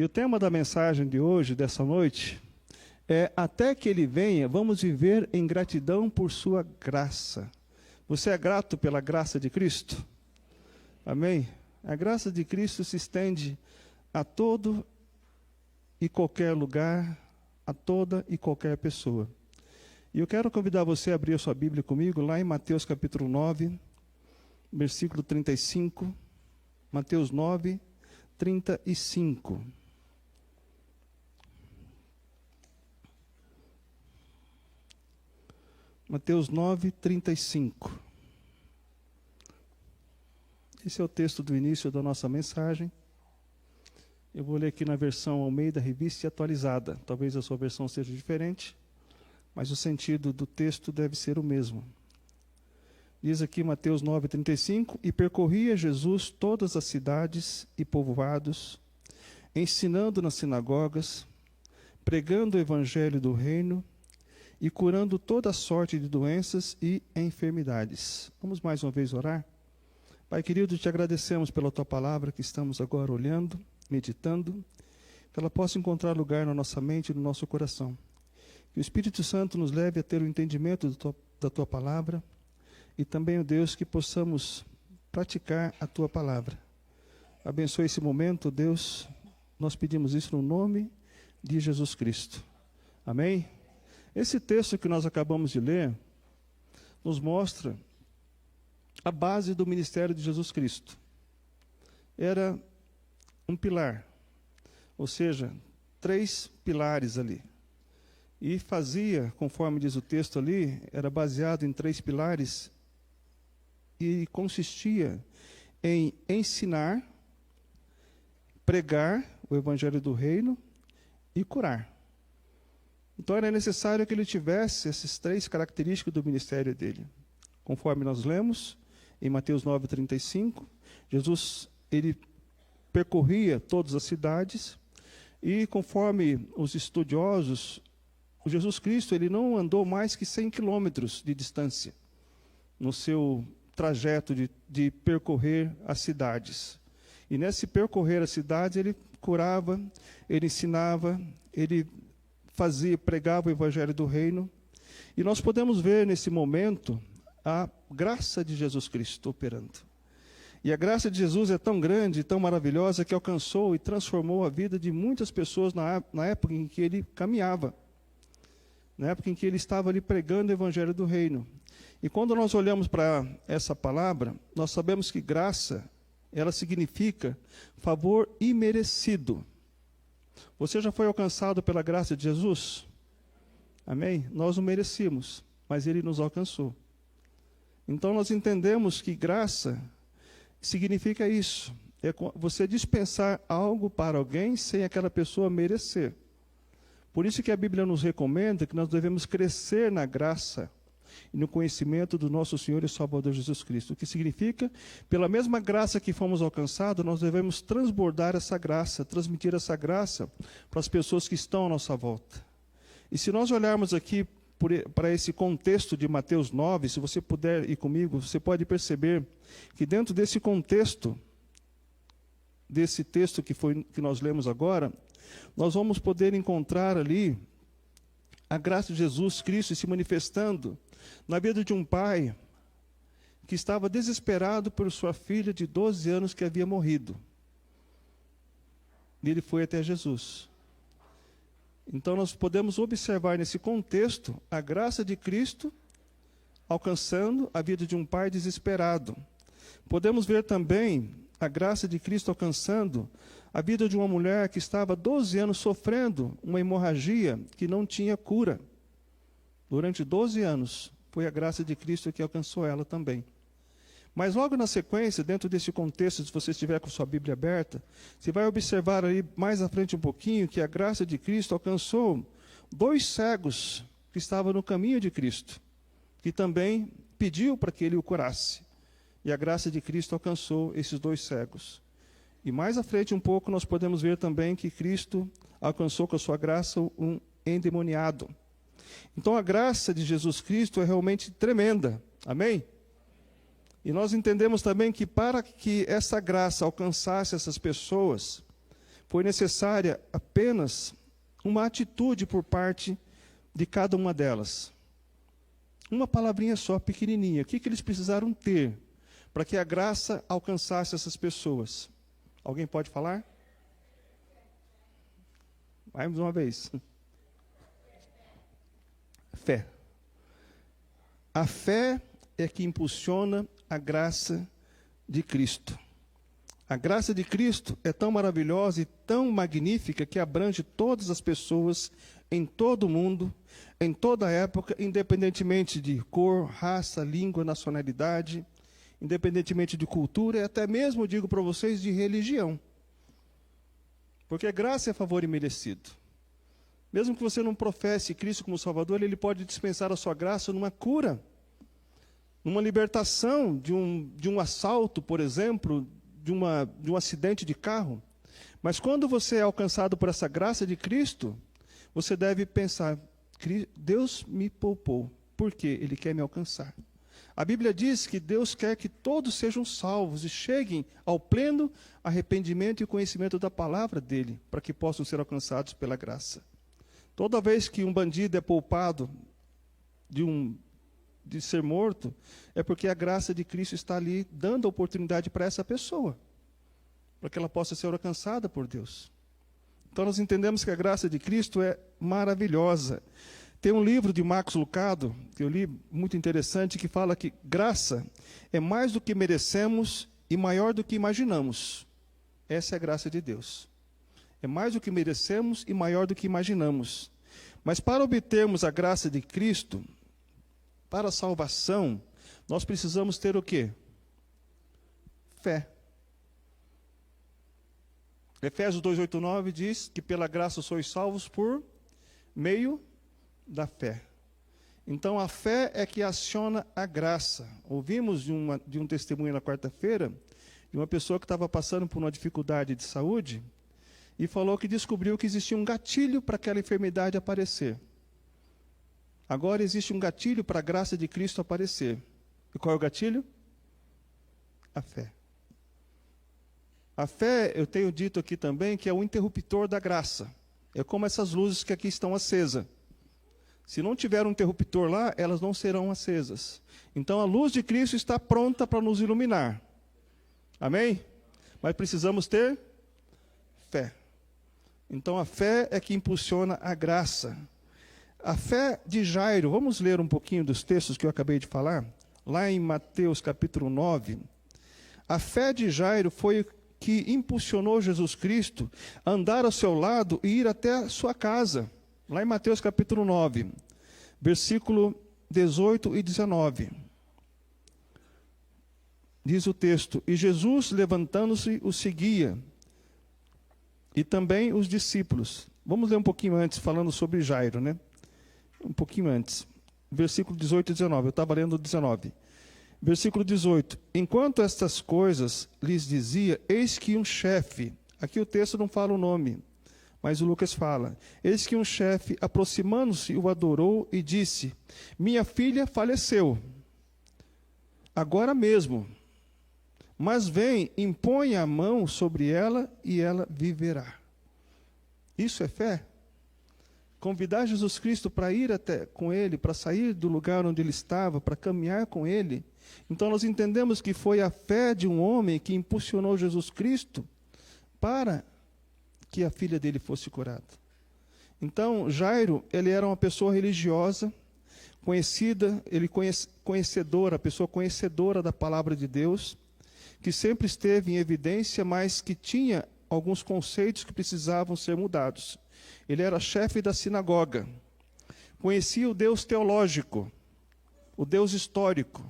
E o tema da mensagem de hoje, dessa noite, é: até que Ele venha, vamos viver em gratidão por sua graça. Você é grato pela graça de Cristo? Amém? A graça de Cristo se estende a todo e qualquer lugar, a toda e qualquer pessoa. E eu quero convidar você a abrir a sua Bíblia comigo, lá em Mateus capítulo 9, versículo 35. Mateus 9, 35. Mateus 9, 35. Esse é o texto do início da nossa mensagem. Eu vou ler aqui na versão Almeida, Revista e Atualizada. Talvez a sua versão seja diferente, mas o sentido do texto deve ser o mesmo. Diz aqui Mateus 9, 35, e percorria Jesus todas as cidades e povoados, ensinando nas sinagogas, pregando o evangelho do reino e curando toda sorte de doenças e enfermidades. Vamos mais uma vez orar? Pai querido, te agradecemos pela tua palavra que estamos agora olhando, meditando, que ela possa encontrar lugar na nossa mente e no nosso coração. Que o Espírito Santo nos leve a ter o entendimento da tua palavra e também, ó Deus, que possamos praticar a tua palavra. Abençoe esse momento, Deus. Nós pedimos isso no nome de Jesus Cristo. Amém? Esse texto que nós acabamos de ler nos mostra a base do ministério de Jesus Cristo. Era um pilar, ou seja, 3 pilares ali. E fazia, conforme diz o texto ali, era baseado em 3 pilares e consistia em ensinar, pregar o evangelho do reino e curar. Então era necessário que ele tivesse essas 3 características do ministério dele. Conforme nós lemos em Mateus 9, 35, Jesus ele percorria todas as cidades e, conforme os estudiosos, o Jesus Cristo ele não andou mais que 100 quilômetros de distância no seu trajeto de percorrer as cidades. E nesse percorrer as cidades ele curava, ele ensinava, ele pregava o evangelho do reino. E nós podemos ver nesse momento a graça de Jesus Cristo operando. E a graça de Jesus é tão grande, tão maravilhosa, que alcançou e transformou a vida de muitas pessoas na época em que ele caminhava, na época em que ele estava ali pregando o evangelho do reino. E quando nós olhamos para essa palavra, nós sabemos que graça, ela significa favor imerecido. Você já foi alcançado pela graça de Jesus? Amém? Nós não merecíamos, mas ele nos alcançou. Então nós entendemos que graça significa isso. É você dispensar algo para alguém sem aquela pessoa merecer. Por isso que a Bíblia nos recomenda que nós devemos crescer na graça e no conhecimento do nosso Senhor e Salvador Jesus Cristo. O que significa, pela mesma graça que fomos alcançados, nós devemos transbordar essa graça, transmitir essa graça para as pessoas que estão à nossa volta. E se nós olharmos aqui para esse contexto de Mateus 9, se você puder ir comigo, você pode perceber que dentro desse contexto, desse texto que nós lemos agora, nós vamos poder encontrar ali a graça de Jesus Cristo se manifestando na vida de um pai que estava desesperado por sua filha de 12 anos que havia morrido. E ele foi até Jesus. Então nós podemos observar nesse contexto a graça de Cristo alcançando a vida de um pai desesperado. Podemos ver também a graça de Cristo alcançando a vida de uma mulher que estava 12 anos sofrendo uma hemorragia que não tinha cura. Durante 12 anos, foi a graça de Cristo que alcançou ela também. Mas logo na sequência, dentro desse contexto, se você estiver com sua Bíblia aberta, você vai observar aí mais à frente um pouquinho que a graça de Cristo alcançou 2 cegos que estavam no caminho de Cristo, que também pediu para que ele o curasse. E a graça de Cristo alcançou esses 2 cegos. E mais à frente um pouco nós podemos ver também que Cristo alcançou com a sua graça um endemoniado. Então a graça de Jesus Cristo é realmente tremenda. Amém? E nós entendemos também que para que essa graça alcançasse essas pessoas, foi necessária apenas uma atitude por parte de cada uma delas. Uma palavrinha só, pequenininha. O que eles precisaram ter para que a graça alcançasse essas pessoas? Alguém pode falar? Mais uma vez. Fé. A fé é que impulsiona a graça de Cristo. A graça de Cristo é tão maravilhosa e tão magnífica que abrange todas as pessoas em todo o mundo, em toda época, independentemente de cor, raça, língua, nacionalidade, independentemente de cultura e até mesmo, digo para vocês, de religião. Porque graça é favor imerecido. Mesmo que você não professe Cristo como Salvador, Ele pode dispensar a sua graça numa cura, numa libertação de um assalto, por exemplo, de um acidente de carro. Mas quando você é alcançado por essa graça de Cristo, você deve pensar, Deus me poupou, porque Ele quer me alcançar. A Bíblia diz que Deus quer que todos sejam salvos e cheguem ao pleno arrependimento e conhecimento da palavra dEle, para que possam ser alcançados pela graça. Toda vez que um bandido é poupado de ser morto, é porque a graça de Cristo está ali dando a oportunidade para essa pessoa, para que ela possa ser alcançada por Deus. Então nós entendemos que a graça de Cristo é maravilhosa. Tem um livro de Max Lucado, que eu li, muito interessante, que fala que graça é mais do que merecemos e maior do que imaginamos. Essa é a graça de Deus. É mais do que merecemos e maior do que imaginamos. Mas para obtermos a graça de Cristo, para a salvação, nós precisamos ter o quê? Fé. Efésios 2:8-9 diz que pela graça sois salvos por meio da fé. Então a fé é que aciona a graça. Ouvimos de um testemunho na quarta-feira, de uma pessoa que estava passando por uma dificuldade de saúde, e falou que descobriu que existia um gatilho para aquela enfermidade aparecer. Agora existe um gatilho para a graça de Cristo aparecer. E qual é o gatilho? A fé. A fé, eu tenho dito aqui também, que é o interruptor da graça. É como essas luzes que aqui estão acesas. Se não tiver um interruptor lá, elas não serão acesas. Então a luz de Cristo está pronta para nos iluminar. Amém? Mas precisamos ter fé. Então a fé é que impulsiona a graça. A fé de Jairo, vamos ler um pouquinho dos textos que eu acabei de falar? Lá em Mateus capítulo 9. A fé de Jairo foi que impulsionou Jesus Cristo a andar ao seu lado e ir até a sua casa. Lá em Mateus capítulo 9, versículo 18 e 19. Diz o texto: E Jesus, levantando-se, o seguia, e também os discípulos. Vamos ler um pouquinho antes, falando sobre Jairo, né? Um pouquinho antes. Versículo 18 e 19. Eu estava lendo o 19. Versículo 18. Enquanto estas coisas lhes dizia, eis que um chefe, aqui o texto não fala o nome, mas o Lucas fala, eis que um chefe, aproximando-se, o adorou e disse, minha filha faleceu, agora mesmo, mas vem, impõe a mão sobre ela e ela viverá. Isso é fé? Convidar Jesus Cristo para ir até com Ele, para sair do lugar onde Ele estava, para caminhar com Ele. Então nós entendemos que foi a fé de um homem que impulsionou Jesus Cristo para que a filha dele fosse curada. Então Jairo, ele era uma pessoa religiosa, conhecida, conhecedora, pessoa conhecedora da palavra de Deus, que sempre esteve em evidência, mas que tinha alguns conceitos que precisavam ser mudados. Ele era chefe da sinagoga, conhecia o Deus teológico, o Deus histórico,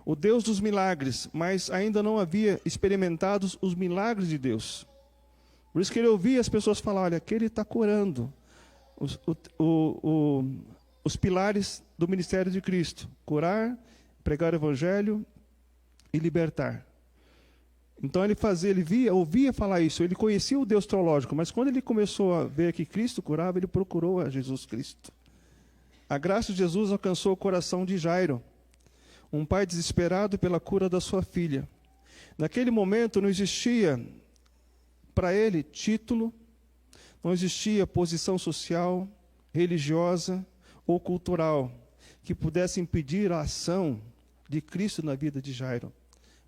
o Deus dos milagres, mas ainda não havia experimentado os milagres de Deus. Por isso que ele ouvia as pessoas falar, olha, que ele está curando os pilares do ministério de Cristo, curar, pregar o evangelho e libertar. Então ele ouvia falar isso, ele conhecia o Deus teológico, mas quando ele começou a ver que Cristo curava, ele procurou a Jesus Cristo. A graça de Jesus alcançou o coração de Jairo, um pai desesperado pela cura da sua filha. Naquele momento não existia para ele título, não existia posição social, religiosa ou cultural que pudesse impedir a ação de Cristo na vida de Jairo,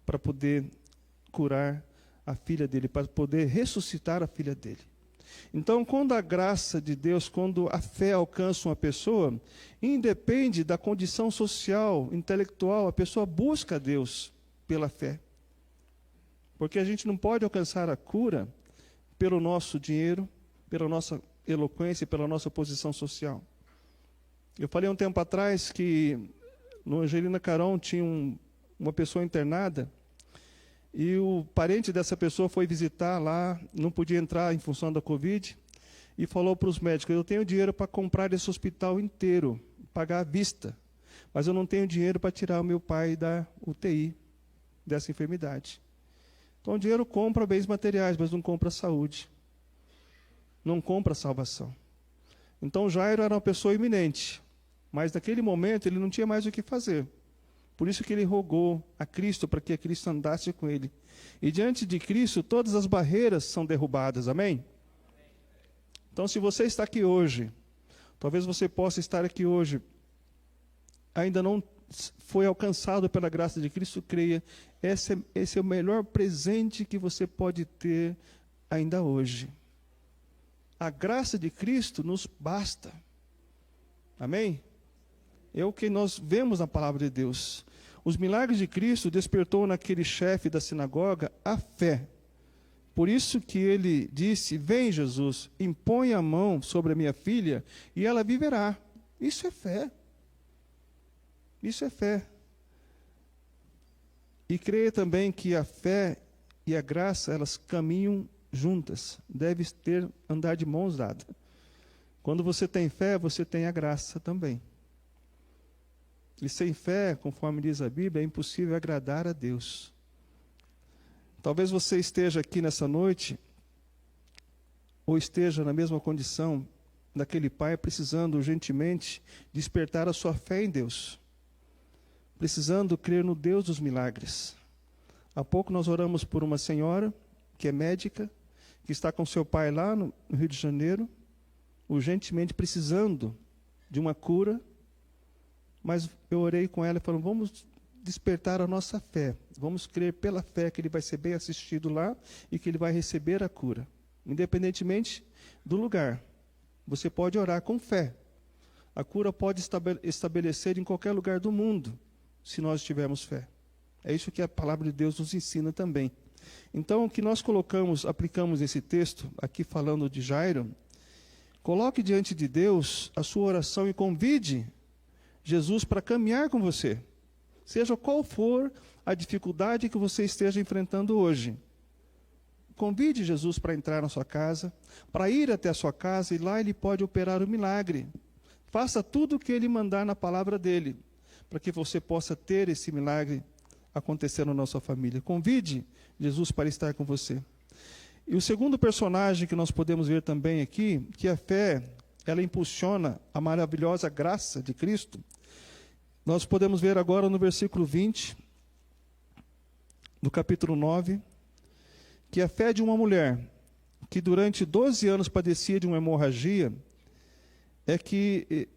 para poder curar a filha dele, para poder ressuscitar a filha dele. Então, quando a graça de Deus, quando a fé alcança uma pessoa, independe da condição social, intelectual, a pessoa busca a Deus pela fé. Porque a gente não pode alcançar a cura pelo nosso dinheiro, pela nossa eloquência, pela nossa posição social. Eu falei um tempo atrás que no Angelina Caron tinha uma pessoa internada, e o parente dessa pessoa foi visitar lá, não podia entrar em função da Covid, e falou para os médicos: eu tenho dinheiro para comprar esse hospital inteiro, pagar à vista, mas eu não tenho dinheiro para tirar o meu pai da UTI, dessa enfermidade. Então o dinheiro compra bens materiais, mas não compra saúde, não compra salvação. Então Jairo era uma pessoa iminente, mas naquele momento ele não tinha mais o que fazer. Por isso que ele rogou a Cristo para que Cristo andasse com ele. E diante de Cristo, todas as barreiras são derrubadas. Amém? Então, se você está aqui hoje, talvez você possa estar aqui hoje, ainda não foi alcançado pela graça de Cristo, creia, esse é o melhor presente que você pode ter ainda hoje. A graça de Cristo nos basta. Amém? É o que nós vemos na palavra de Deus. Os milagres de Cristo despertou naquele chefe da sinagoga a fé. Por isso que ele disse: vem, Jesus, impõe a mão sobre a minha filha e ela viverá. Isso é fé. Isso é fé. E creia também que a fé e a graça, elas caminham juntas. Deve andar de mãos dadas. Quando você tem fé, você tem a graça também. E sem fé, conforme diz a Bíblia, é impossível agradar a Deus. Talvez você esteja aqui nessa noite, ou esteja na mesma condição daquele pai, precisando urgentemente despertar a sua fé em Deus. Precisando crer no Deus dos milagres. Há pouco nós oramos por uma senhora, que é médica, que está com seu pai lá no Rio de Janeiro, urgentemente precisando de uma cura. Mas eu orei com ela e falei: vamos despertar a nossa fé. Vamos crer pela fé que ele vai ser bem assistido lá e que ele vai receber a cura. Independentemente do lugar. Você pode orar com fé. A cura pode estabelecer em qualquer lugar do mundo, se nós tivermos fé. É isso que a palavra de Deus nos ensina também. Então, o que nós aplicamos esse texto, aqui falando de Jairo, coloque diante de Deus a sua oração e convide Jesus para caminhar com você, seja qual for a dificuldade que você esteja enfrentando hoje. Convide Jesus para entrar na sua casa, para ir até a sua casa, e lá ele pode operar o milagre. Faça tudo o que ele mandar na palavra dele, para que você possa ter esse milagre acontecendo na sua família. Convide Jesus para estar com você. E o segundo personagem que nós podemos ver também aqui, que a fé, ela impulsiona a maravilhosa graça de Cristo. Nós podemos ver agora no versículo 20, do capítulo 9, que a fé de uma mulher que durante 12 anos padecia de uma hemorragia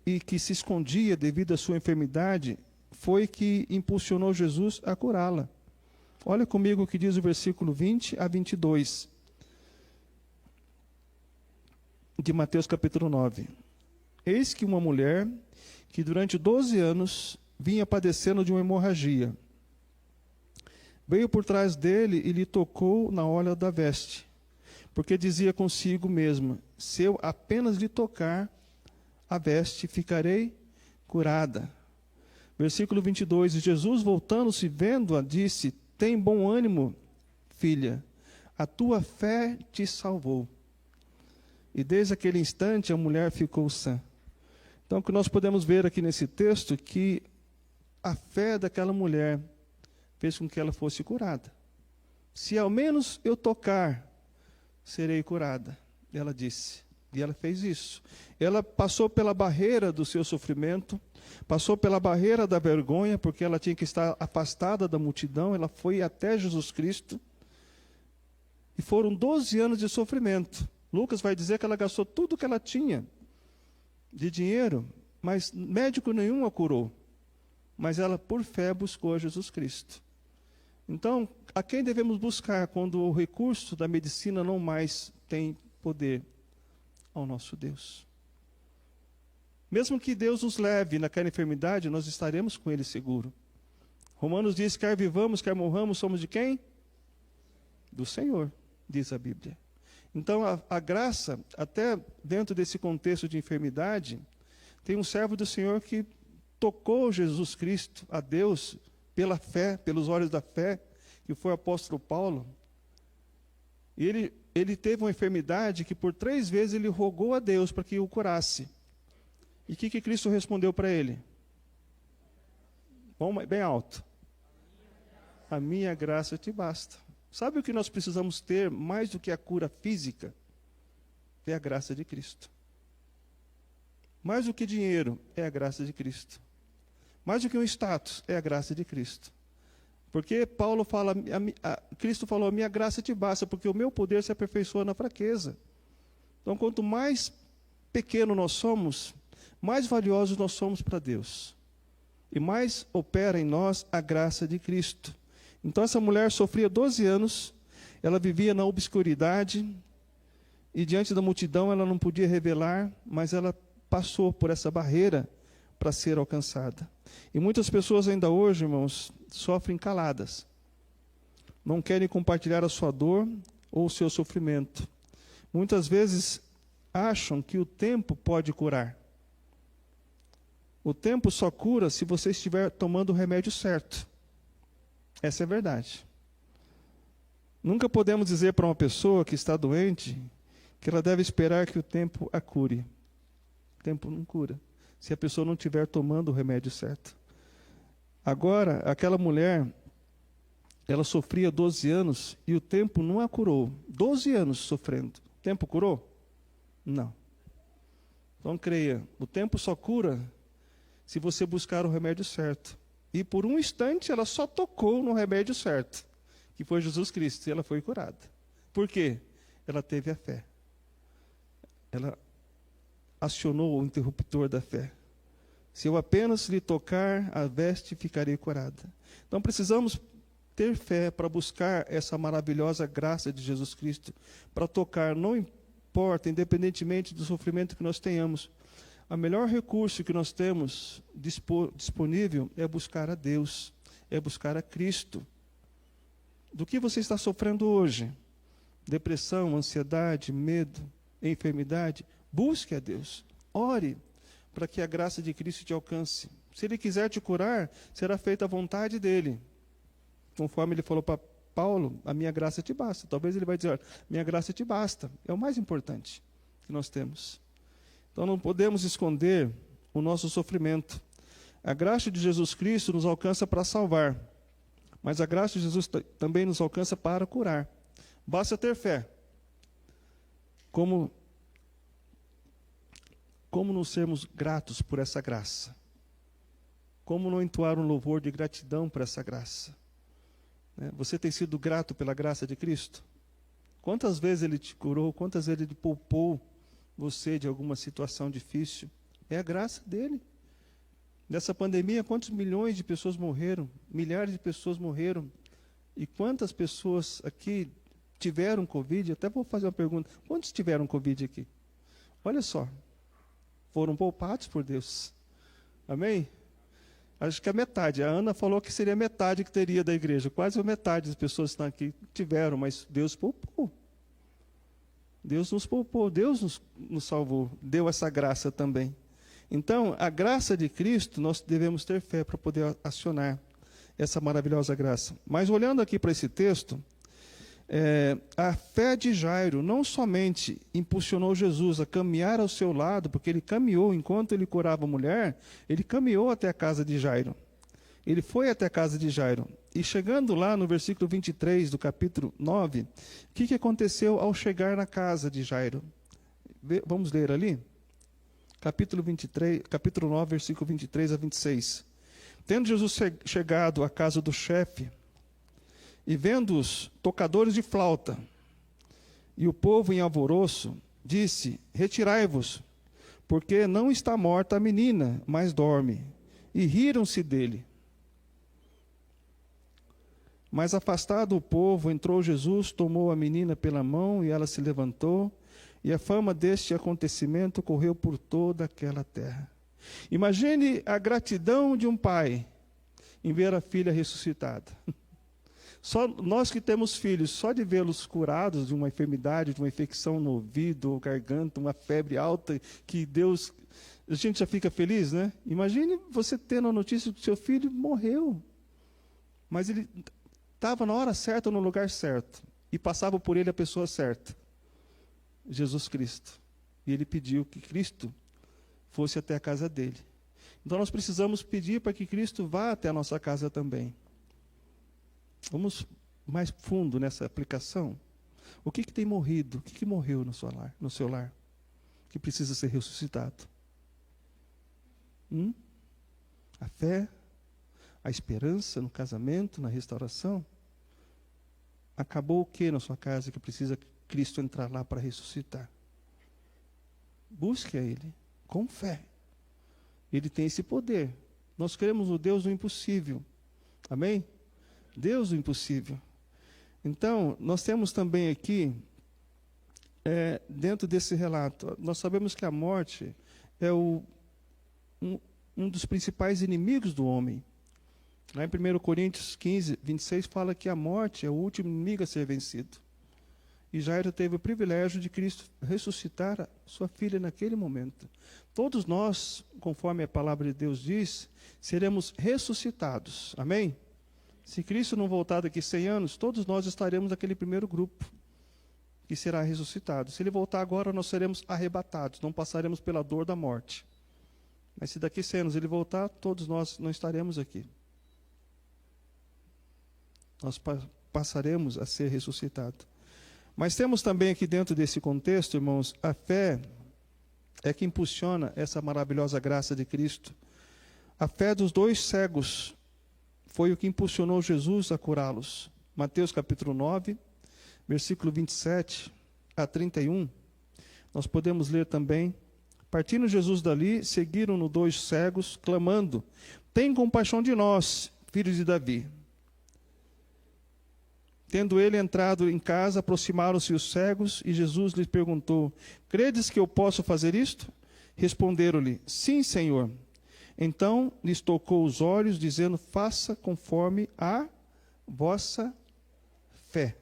e que se escondia devido à sua enfermidade, foi que impulsionou Jesus a curá-la. Olha comigo o que diz o versículo 20 a 22, de Mateus capítulo 9. Eis que uma mulher que durante 12 anos vinha padecendo de uma hemorragia, veio por trás dele e lhe tocou na orla da veste, porque dizia consigo mesma: se eu apenas lhe tocar a veste, ficarei curada. Versículo 22, e Jesus, voltando-se, vendo-a, disse: tem bom ânimo, filha, a tua fé te salvou. E desde aquele instante a mulher ficou sã. Então, o que nós podemos ver aqui nesse texto, que a fé daquela mulher fez com que ela fosse curada. Se ao menos eu tocar, serei curada, ela disse. E ela fez isso. Ela passou pela barreira do seu sofrimento, passou pela barreira da vergonha, porque ela tinha que estar afastada da multidão. Ela foi até Jesus Cristo, E foram 12 anos de sofrimento. Lucas vai dizer que ela gastou tudo que ela tinha de dinheiro, mas médico nenhum a curou. Mas ela, por fé, buscou a Jesus Cristo. Então, a quem devemos buscar quando o recurso da medicina não mais tem poder? Ao nosso Deus. Mesmo que Deus nos leve naquela enfermidade, nós estaremos com Ele seguro. Romanos diz, quer vivamos, quer morramos, somos de quem? Do Senhor, diz a Bíblia. Então, a graça, até dentro desse contexto de enfermidade, tem um servo do Senhor que tocou Jesus Cristo, a Deus, pela fé, pelos olhos da fé, que foi o apóstolo Paulo. E ele teve uma enfermidade que por 3 vezes ele rogou a Deus para que o curasse. E o que Cristo respondeu para ele? Bom, bem alto. A minha graça te basta. Sabe o que nós precisamos ter mais do que a cura física? É a graça de Cristo. Mais do que dinheiro, é a graça de Cristo. Mais do que um status, é a graça de Cristo. Porque Paulo fala, Cristo falou, a minha graça te basta, porque o meu poder se aperfeiçoa na fraqueza. Então, quanto mais pequeno nós somos, mais valiosos nós somos para Deus. E mais opera em nós a graça de Cristo. Então, essa mulher sofria 12 anos, ela vivia na obscuridade, e diante da multidão ela não podia revelar, mas ela passou por essa barreira para ser alcançada. E muitas pessoas ainda hoje, irmãos, sofrem caladas. Não querem compartilhar a sua dor ou o seu sofrimento. Muitas vezes acham que o tempo pode curar. O tempo só cura se você estiver tomando o remédio certo. Essa é a verdade. Nunca podemos dizer para uma pessoa que está doente que ela deve esperar que o tempo a cure. O tempo não cura, se a pessoa não estiver tomando o remédio certo. Agora, aquela mulher, ela sofria 12 anos e o tempo não a curou. 12 anos sofrendo. O tempo curou? Não. Então creia, o tempo só cura se você buscar o remédio certo. E por um instante ela só tocou no remédio certo, que foi Jesus Cristo, e ela foi curada. Por quê? Ela teve a fé. Ela acionou o interruptor da fé. Se eu apenas lhe tocar a veste, ficarei curada. Então precisamos ter fé para buscar essa maravilhosa graça de Jesus Cristo, para tocar, não importa, independentemente do sofrimento que nós tenhamos. O melhor recurso que nós temos disponível é buscar a Deus, é buscar a Cristo. Do que você está sofrendo hoje? Depressão, ansiedade, medo, enfermidade? Busque a Deus. Ore para que a graça de Cristo te alcance. Se Ele quiser te curar, será feita a vontade dEle. Conforme Ele falou para Paulo, a minha graça te basta. Talvez Ele vai dizer, minha graça te basta. É o mais importante que nós temos. Então não podemos esconder o nosso sofrimento. A graça de Jesus Cristo nos alcança para salvar, mas a graça de Jesus também nos alcança para curar. Basta ter fé. Como não sermos gratos por essa graça? Como não entoar um louvor de gratidão por essa graça? Você tem sido grato pela graça de Cristo? Quantas vezes Ele te curou? Quantas vezes Ele poupou você de alguma situação difícil? É a graça dEle. Nessa pandemia, quantos milhões de pessoas morreram? Milhares de pessoas morreram. E quantas pessoas aqui tiveram Covid? Até vou fazer uma pergunta. Quantos tiveram Covid aqui? Olha só. Foram poupados por Deus. Amém? Acho que a metade. A Ana falou que seria a metade que teria da igreja. Quase a metade das pessoas que estão aqui tiveram, mas Deus poupou. Deus nos poupou, Deus nos salvou, deu essa graça também. Então, a graça de Cristo, nós devemos ter fé para poder acionar essa maravilhosa graça. Mas olhando aqui para esse texto, a fé de Jairo não somente impulsionou Jesus a caminhar ao seu lado, porque ele caminhou, enquanto ele curava a mulher, ele caminhou até a casa de Jairo. Ele foi até a casa de Jairo. E chegando lá no versículo 23 do capítulo 9, o que aconteceu ao chegar na casa de Jairo? Vamos ler ali? Capítulo 9, versículo 23 a 26. Tendo Jesus chegado à casa do chefe, e vendo os tocadores de flauta E o povo, em alvoroço, disse: retirai-vos, porque não está morta a menina, mas dorme. E riram-se dele. Mas afastado o povo, entrou Jesus, tomou a menina pela mão, e ela se levantou, e a fama deste acontecimento correu por toda aquela terra. Imagine a gratidão de um pai em ver a filha ressuscitada. Só nós que temos filhos, só de vê-los curados de uma enfermidade, de uma infecção no ouvido ou garganta, uma febre alta, que Deus... A gente já fica feliz, né? Imagine você tendo a notícia que seu filho morreu. Mas ele estava na hora certa, no lugar certo. E passava por ele a pessoa certa. Jesus Cristo. E ele pediu que Cristo fosse até a casa dele. Então nós precisamos pedir para que Cristo vá até a nossa casa também. Vamos mais fundo nessa aplicação. O que tem morrido? O que morreu no seu lar? Que precisa ser ressuscitado? A fé, a esperança no casamento, na restauração? Acabou o que na sua casa que precisa Cristo entrar lá para ressuscitar? Busque a Ele, com fé. Ele tem esse poder. Nós queremos o Deus do impossível. Amém? Deus do impossível. Então, nós temos também aqui, dentro desse relato, nós sabemos que a morte é um dos principais inimigos do homem. Lá em 1 Coríntios 15, 26, fala que a morte é o último inimigo a ser vencido. E Jairo teve o privilégio de Cristo ressuscitar a sua filha naquele momento. Todos nós, conforme a palavra de Deus diz, seremos ressuscitados. Amém? Se Cristo não voltar daqui 100 anos, todos nós estaremos naquele primeiro grupo que será ressuscitado. Se Ele voltar agora, nós seremos arrebatados, não passaremos pela dor da morte. Mas se daqui 100 anos Ele voltar, todos nós não estaremos aqui. Nós passaremos a ser ressuscitados. Mas temos também aqui dentro desse contexto, irmãos, a fé é que impulsiona essa maravilhosa graça de Cristo. A fé dos 2 cegos foi o que impulsionou Jesus a curá-los. Mateus capítulo 9, versículo 27 a 31. Nós podemos ler também. Partindo Jesus dali, seguiram-no 2 cegos, clamando: tem compaixão de nós, filhos de Davi. Tendo ele entrado em casa, aproximaram-se os cegos, e Jesus lhes perguntou: credes que eu posso fazer isto? Responderam-lhe: sim, Senhor. Então lhes tocou os olhos, dizendo: faça conforme a vossa fé.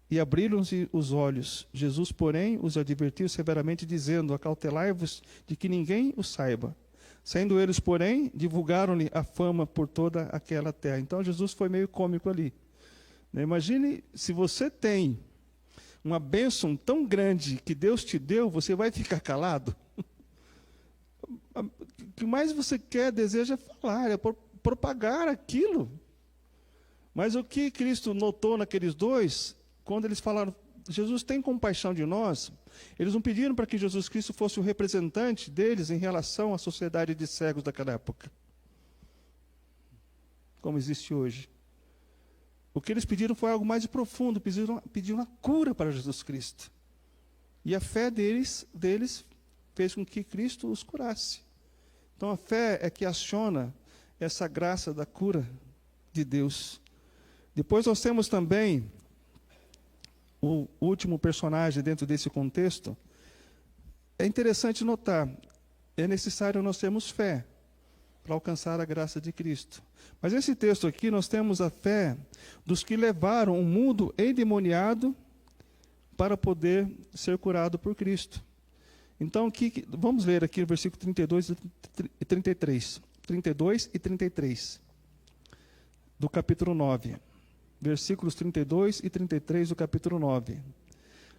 E abriram-se os olhos. Jesus, porém, os advertiu severamente, dizendo: acautelai-vos de que ninguém o saiba. Saindo eles, porém, divulgaram-lhe a fama por toda aquela terra. Então Jesus foi meio cômico ali. Imagine se você tem uma bênção tão grande que Deus te deu, você vai ficar calado? O que mais você quer, deseja é falar, é propagar aquilo. Mas o que Cristo notou naqueles 2, quando eles falaram: Jesus tem compaixão de nós, eles não pediram para que Jesus Cristo fosse o representante deles em relação à sociedade de cegos daquela época, como existe hoje. O que eles pediram foi algo mais profundo, pediram a cura para Jesus Cristo. E a fé deles fez com que Cristo os curasse. Então a fé é que aciona essa graça da cura de Deus. Depois nós temos também o último personagem dentro desse contexto. É interessante notar, é necessário nós termos fé para alcançar a graça de Cristo. Mas nesse texto aqui nós temos a fé dos que levaram um mundo endemoniado para poder ser curado por Cristo. Então, vamos ler aqui o versículo 32 e 33. 32 e 33 do capítulo 9. Versículos 32 e 33 do capítulo 9.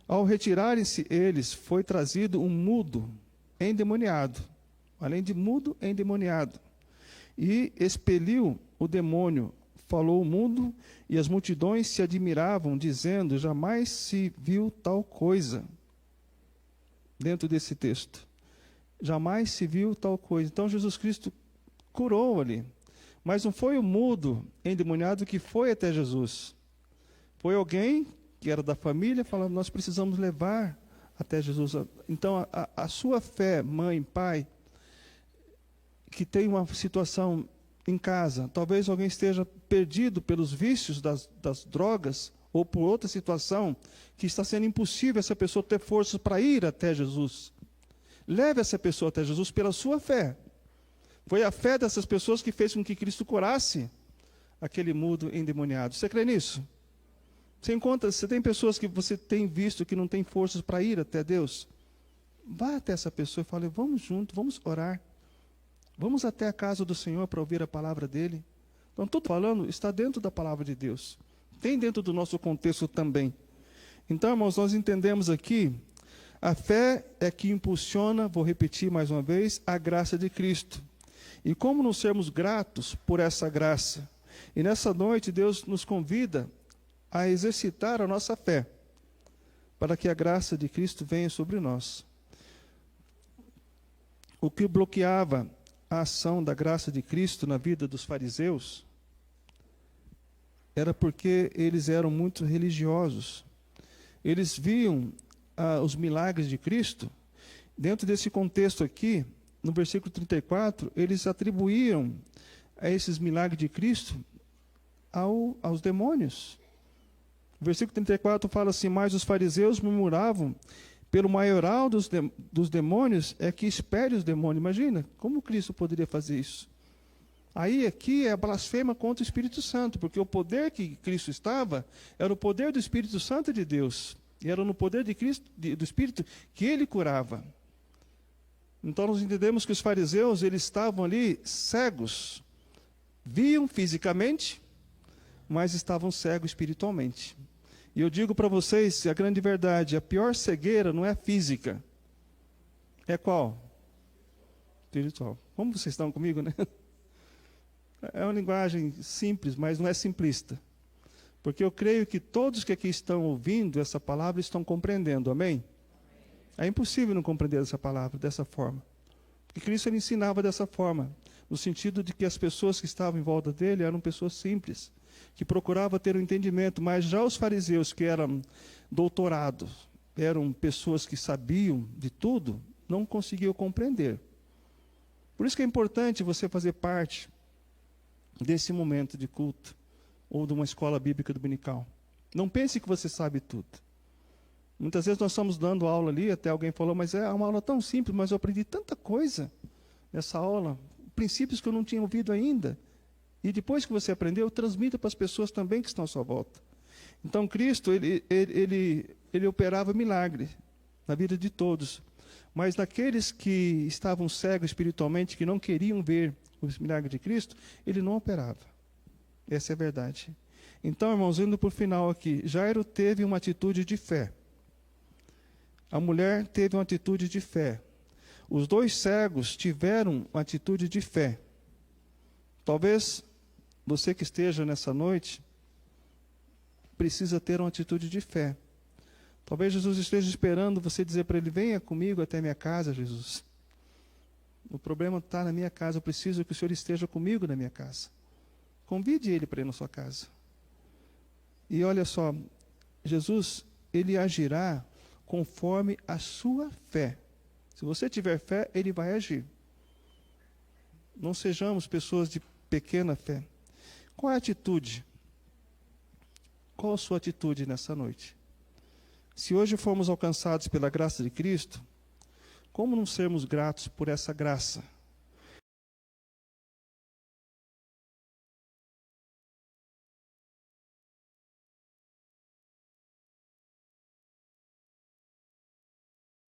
Ao retirarem-se eles, foi trazido um mudo endemoniado. Além de mudo, endemoniado. E expeliu o demônio, falou o mudo, e as multidões se admiravam, dizendo: jamais se viu tal coisa. Dentro desse texto. Jamais se viu tal coisa. Então Jesus Cristo curou ali. Mas não foi o mudo endemoniado que foi até Jesus. Foi alguém que era da família, falando, nós precisamos levar até Jesus. Então, a sua fé, mãe, pai, que tem uma situação em casa, talvez alguém esteja perdido pelos vícios das drogas, ou por outra situação, que está sendo impossível essa pessoa ter forças para ir até Jesus. Leve essa pessoa até Jesus pela sua fé. Foi a fé dessas pessoas que fez com que Cristo curasse aquele mudo endemoniado. Você crê nisso? Você tem pessoas que você tem visto que não tem forças para ir até Deus? Vá até essa pessoa e fale, vamos juntos, vamos orar. Vamos até a casa do Senhor para ouvir a palavra dEle. Então, tudo falando está dentro da palavra de Deus. Tem dentro do nosso contexto também. Então, irmãos, nós entendemos aqui, a fé é que impulsiona, vou repetir mais uma vez, a graça de Cristo. E como não sermos gratos por essa graça? E nessa noite, Deus nos convida a exercitar a nossa fé, para que a graça de Cristo venha sobre nós. O que bloqueava a ação da graça de Cristo na vida dos fariseus era porque eles eram muito religiosos. Eles viam os milagres de Cristo. Dentro desse contexto aqui, no versículo 34, eles atribuíam a esses milagres de Cristo aos demônios. O versículo 34 fala assim, mas os fariseus murmuravam, pelo maioral dos demônios é que espere os demônios. Imagina, como Cristo poderia fazer isso? Aí aqui é a blasfêmia contra o Espírito Santo, porque o poder que Cristo estava era o poder do Espírito Santo de Deus. E era no poder de Cristo, do Espírito que ele curava. Então nós entendemos que os fariseus, eles estavam ali cegos. Viam fisicamente, mas estavam cegos espiritualmente. E eu digo para vocês, a grande verdade, a pior cegueira não é física. É qual? Espiritual. Como vocês estão comigo, né? É uma linguagem simples, mas não é simplista. Porque eu creio que todos que aqui estão ouvindo essa palavra estão compreendendo, amém? É impossível não compreender essa palavra dessa forma. Porque Cristo ele ensinava dessa forma, no sentido de que as pessoas que estavam em volta dele eram pessoas simples, que procuravam ter o entendimento, mas já os fariseus que eram doutorados, eram pessoas que sabiam de tudo, não conseguiam compreender. Por isso que é importante você fazer parte desse momento de culto, ou de uma escola bíblica dominical. Não pense que você sabe tudo. Muitas vezes nós estamos dando aula ali, até alguém falou, mas é uma aula tão simples, mas eu aprendi tanta coisa nessa aula, princípios que eu não tinha ouvido ainda. E depois que você aprendeu, transmita para as pessoas também que estão à sua volta. Então, Cristo, ele operava milagres na vida de todos. Mas naqueles que estavam cegos espiritualmente, que não queriam ver os milagres de Cristo, ele não operava. Essa é a verdade. Então, irmãos, indo para o final aqui, Jairo teve uma atitude de fé. A mulher teve uma atitude de fé. Os dois cegos tiveram uma atitude de fé. Talvez você que esteja nessa noite precisa ter uma atitude de fé. Talvez Jesus esteja esperando você dizer para ele, venha comigo até minha casa, Jesus. O problema está na minha casa, eu preciso que o Senhor esteja comigo na minha casa. Convide ele para ir na sua casa. E olha só, Jesus, ele agirá conforme a sua fé. Se você tiver fé, ele vai agir. Não sejamos pessoas de pequena fé. Qual é a atitude? Qual a sua atitude nessa noite? Se hoje formos alcançados pela graça de Cristo, como não sermos gratos por essa graça?